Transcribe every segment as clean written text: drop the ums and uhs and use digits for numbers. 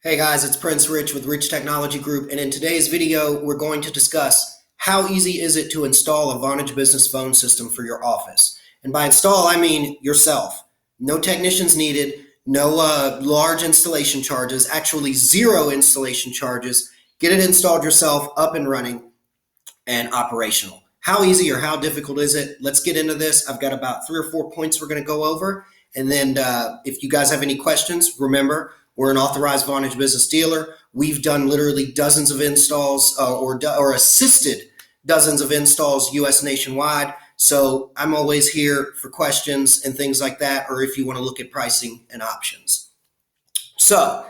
Hey guys, it's Prince Rich with Rich Technology Group, and in today's video, we're going to discuss how easy is it to install a Vonage Business Phone System for your office. And by install, I mean yourself. No technicians needed, no large installation charges, actually zero installation charges. Get it installed yourself, up and running, and operational. How easy or how difficult is it? Let's get into this. I've got about 3 or 4 points we're going to go over, and then if you guys have any questions, remember, we're an authorized Vonage business dealer. We've done literally dozens of installs or assisted dozens of installs US nationwide. So I'm always here for questions and things like that, or if you want to look at pricing and options. So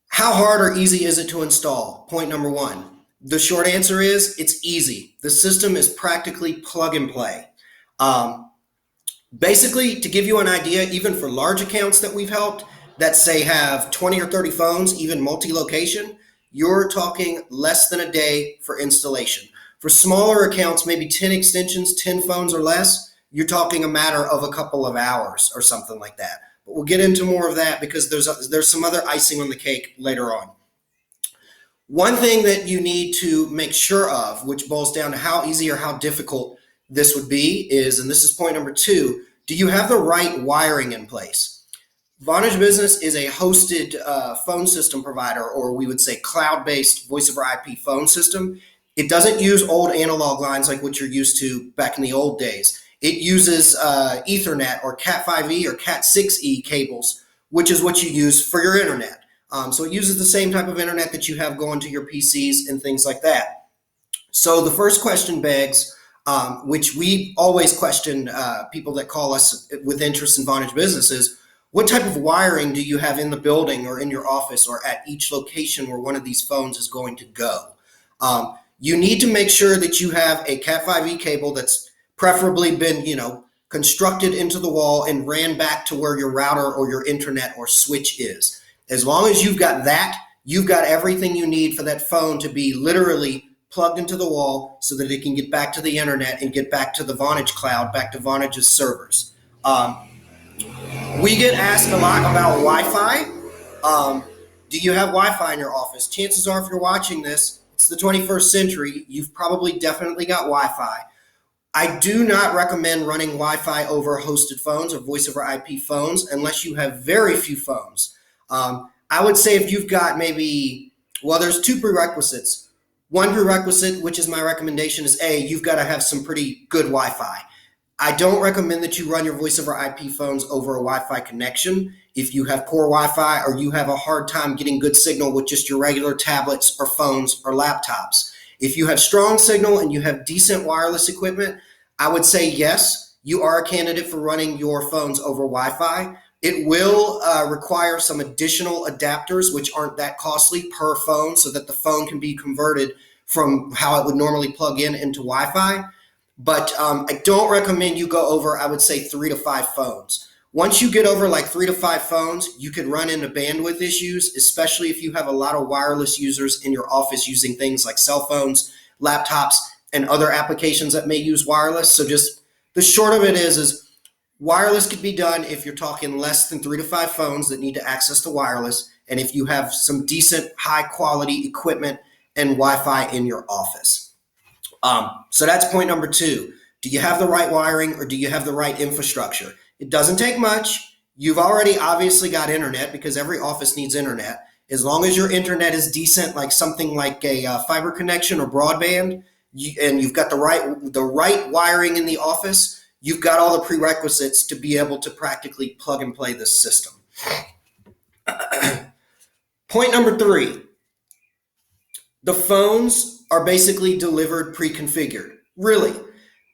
how hard or easy is it to install? Point number one. The short answer is it's easy. The system is practically plug and play. Basically, to give you an idea, even for large accounts that we've helped, that say have 20 or 30 phones, even multi-location, you're talking less than a day for installation. For smaller accounts, maybe 10 extensions, 10 phones or less, you're talking a matter of a couple of hours or something like that. But we'll get into more of that because there's some other icing on the cake later on. One thing that you need to make sure of, which boils down to how easy or how difficult this would be, is, and this is point number two, do you have the right wiring in place? Vonage Business is a hosted phone system provider, or we would say cloud-based voice over IP phone system. It doesn't use old analog lines like what you're used to back in the old days. It uses Ethernet or Cat5e or Cat6e cables, which is what you use for your internet. So it uses the same type of internet that you have going to your PCs and things like that. So the first question begs, which we always question people that call us with interest in Vonage Business, is, what type of wiring do you have in the building or in your office or at each location where one of these phones is going to go? You need to make sure that you have a Cat5e cable that's preferably been, constructed into the wall and ran back to where your router or your internet or switch is. As long as you've got that, you've got everything you need for that phone to be literally plugged into the wall so that it can get back to the internet and get back to the Vonage cloud, back to Vonage's servers. We get asked a lot about Wi-Fi. Do you have Wi-Fi in your office? Chances are, if you're watching this, it's the 21st century. You've probably definitely got Wi-Fi. I do not recommend running Wi-Fi over hosted phones or voice over IP phones unless you have very few phones. I would say if you've got there's two prerequisites. One prerequisite, which is my recommendation, is you've got to have some pretty good Wi-Fi. I don't recommend that you run your voice over IP phones over a Wi-Fi connection if you have poor Wi-Fi or you have a hard time getting good signal with just your regular tablets or phones or laptops. If you have strong signal and you have decent wireless equipment, I would say yes, you are a candidate for running your phones over Wi-Fi. It will require some additional adapters, which aren't that costly per phone, so that the phone can be converted from how it would normally plug in into Wi-Fi. But I don't recommend you go over, I would say, 3 to 5 phones. Once you get over like 3 to 5 phones, you could run into bandwidth issues, especially if you have a lot of wireless users in your office using things like cell phones, laptops, and other applications that may use wireless. So just the short of it is wireless could be done if you're talking less than 3 to 5 phones that need to access the wireless, and if you have some decent high quality equipment and Wi-Fi in your office. So that's point number two. Do you have the right wiring or do you have the right infrastructure? It doesn't take much. You've already obviously got internet because every office needs internet. As long as your internet is decent, like something like a fiber connection or broadband, and you've got the right wiring in the office, you've got all the prerequisites to be able to practically plug and play this system. Point number three. The phones are basically delivered pre-configured. Really,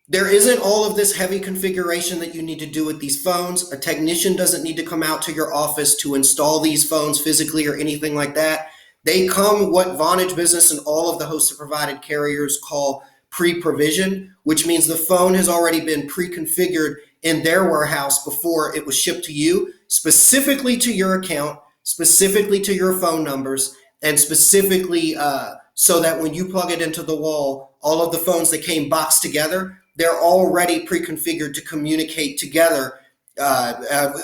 there isn't all of this heavy configuration that you need to do with these phones. A technician doesn't need to come out to your office to install these phones physically or anything like that. They come what Vonage Business and all of the hosted provided carriers call pre-provision, which means the phone has already been pre-configured in their warehouse before it was shipped to you, specifically to your account, specifically to your phone numbers, and specifically so that when you plug it into the wall, all of the phones that came boxed together, they're already pre-configured to communicate together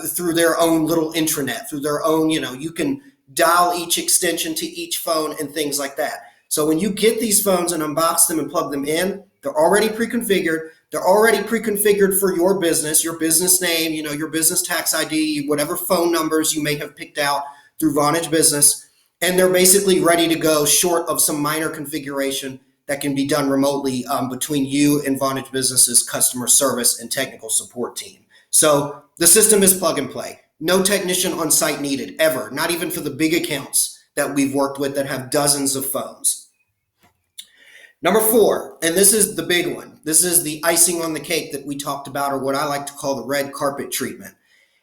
through their own little intranet, through their own, you can dial each extension to each phone and things like that. So when you get these phones and unbox them and plug them in, they're already pre-configured. They're already pre-configured for your business name, your business tax ID, whatever phone numbers you may have picked out through Vonage Business. And they're basically ready to go, short of some minor configuration that can be done remotely between you and Vonage Business's customer service and technical support team. So the system is plug and play. No technician on site needed, ever, not even for the big accounts that we've worked with that have dozens of phones. Number 4, and this is the big one. This is the icing on the cake that we talked about, or what I like to call the red carpet treatment.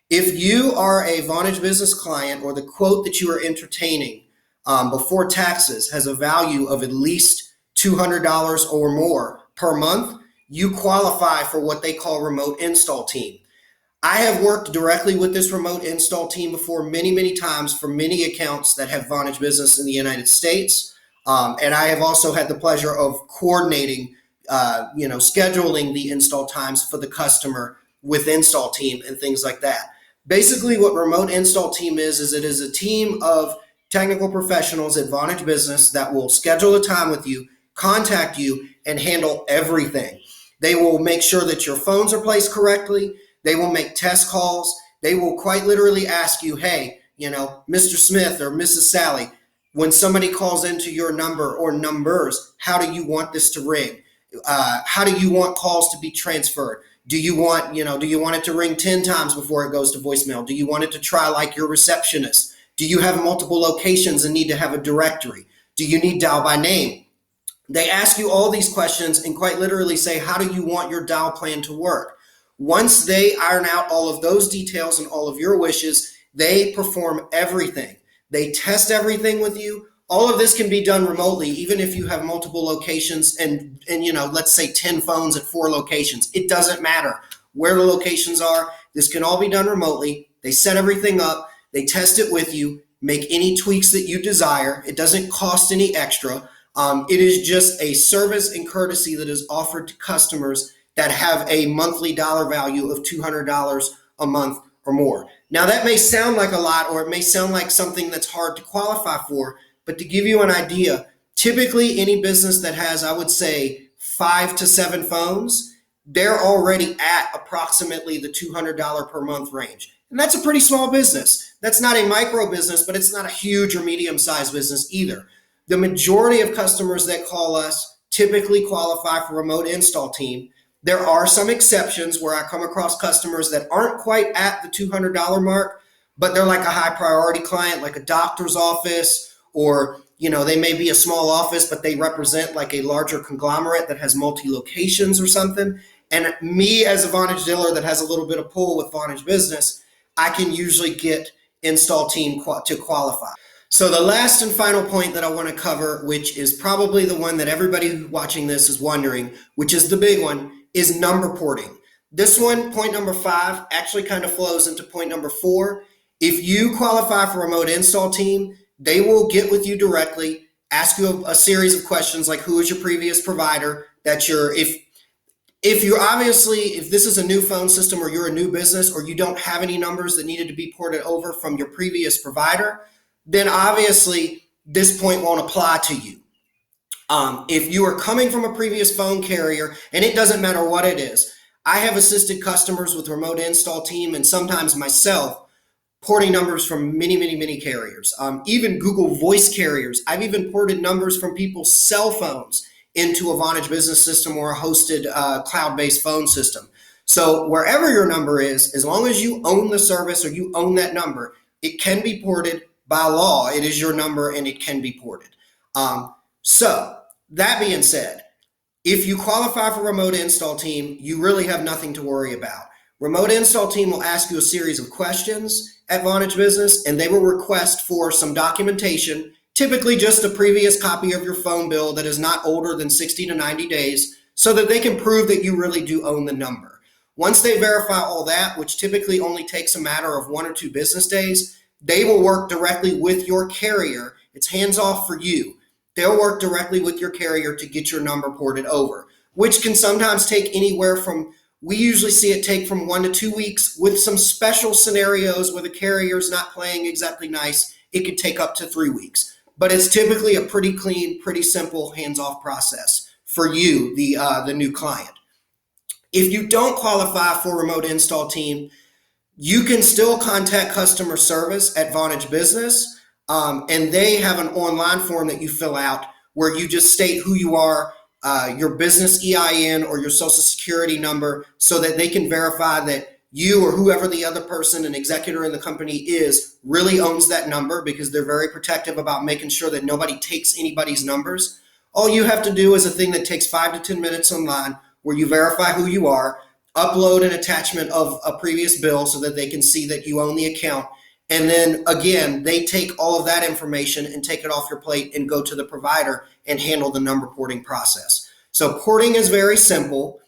If you are a Vonage Business client, or the quote that you are entertaining before taxes has a value of at least $200 or more per month, you qualify for what they call remote install team. I have worked directly with this remote install team before many, many times for many accounts that have Vonage Business in the United States. And I have also had the pleasure of coordinating, scheduling the install times for the customer with install team and things like that. Basically, what remote install team is it is a team of technical professionals at Vonage Business that will schedule a time with you, contact you, and handle everything. They will make sure that your phones are placed correctly. They will make test calls. They will quite literally ask you, hey, Mr. Smith or Mrs. Sally, when somebody calls into your number or numbers, how do you want this to ring? How do you want calls to be transferred? Do you want it to ring 10 times before it goes to voicemail? Do you want it to try like your receptionist? Do you have multiple locations and need to have a directory? Do you need dial by name? They ask you all these questions and quite literally say, how do you want your dial plan to work? Once they iron out all of those details and all of your wishes, they perform everything. They test everything with you. All of this can be done remotely, even if you have multiple locations and let's say 10 phones at 4 locations. It doesn't matter where the locations are. This can all be done remotely. They set everything up. They test it with you, make any tweaks that you desire. It doesn't cost any extra. It is just a service and courtesy that is offered to customers that have a monthly dollar value of $200 a month or more. Now, that may sound like a lot, or it may sound like something that's hard to qualify for, but to give you an idea, typically any business that has, I would say, 5 to 7 phones, they're already at approximately the $200 per month range. And that's a pretty small business. That's not a micro business, but it's not a huge or medium-sized business either. The majority of customers that call us typically qualify for remote install team. There are some exceptions where I come across customers that aren't quite at the $200 mark, but they're like a high priority client, like a doctor's office, or they may be a small office, but they represent like a larger conglomerate that has multi-locations or something. And me as a Vonage dealer that has a little bit of pull with Vonage Business, I can usually get install team to qualify. So the last and final point that I want to cover, which is probably the one that everybody watching this is wondering, which is the big one, is number porting. This one, point number 5, actually kind of flows into point number 4. If you qualify for remote install team, they will get with you directly, ask you a series of questions like who is your previous provider, if this is a new phone system or you're a new business or you don't have any numbers that needed to be ported over from your previous provider, then obviously this point won't apply to you. If you are coming from a previous phone carrier, and it doesn't matter what it is, I have assisted customers with remote install team and sometimes myself porting numbers from many, many, many carriers. Even Google Voice carriers. I've even ported numbers from people's cell phones into a Vonage Business system or a hosted cloud-based phone system. So wherever your number is, as long as you own the service or you own that number, it can be ported by law. It is your number and it can be ported. So that being said, if you qualify for remote install team, you really have nothing to worry about. Remote install team will ask you a series of questions at Vonage Business, and they will request for some documentation, typically just a previous copy of your phone bill that is not older than 60 to 90 days, so that they can prove that you really do own the number. Once they verify all that, which typically only takes a matter of 1 or 2 business days, they will work directly with your carrier. It's hands off for you. They'll work directly with your carrier to get your number ported over, which can sometimes take anywhere from, we usually see it take from 1 to 2 weeks. With some special scenarios where the carrier's not playing exactly nice, it could take up to 3 weeks. But it's typically a pretty clean, pretty simple, hands-off process for you, the new client. If you don't qualify for remote install team, you can still contact customer service at Vonage Business, and they have an online form that you fill out where you just state who you are, your business EIN or your social security number, so that they can verify that you or whoever the other person, an executor in the company is, really owns that number, because they're very protective about making sure that nobody takes anybody's numbers. All you have to do is a thing that takes 5 to 10 minutes online, where you verify who you are, upload an attachment of a previous bill so that they can see that you own the account. And then again, they take all of that information and take it off your plate and go to the provider and handle the number porting process. So porting is very simple.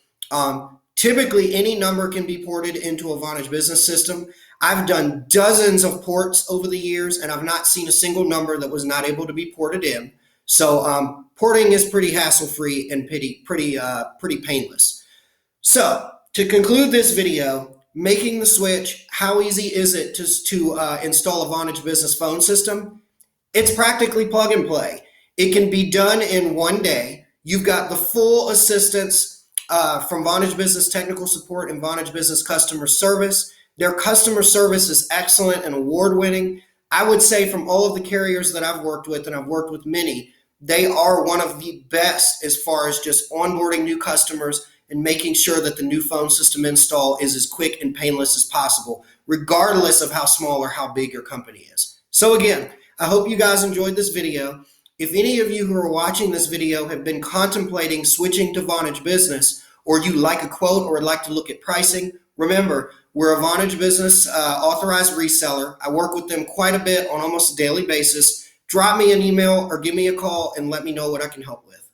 Typically, any number can be ported into a Vonage Business system. I've done dozens of ports over the years, and I've not seen a single number that was not able to be ported in. So porting is pretty hassle-free and pretty painless. So to conclude this video, making the switch, how easy is it to install a Vonage Business Phone System? It's practically plug and play. It can be done in one day. You've got the full assistance from Vonage Business Technical Support and Vonage Business Customer Service. Their customer service is excellent and award-winning. I would say from all of the carriers that I've worked with, and I've worked with many, they are one of the best as far as just onboarding new customers and making sure that the new phone system install is as quick and painless as possible, regardless of how small or how big your company is. So again, I hope you guys enjoyed this video. If any of you who are watching this video have been contemplating switching to Vonage Business, or you like a quote or would like to look at pricing, remember, we're a Vonage Business authorized reseller. I work with them quite a bit on almost a daily basis. Drop me an email or give me a call and let me know what I can help with.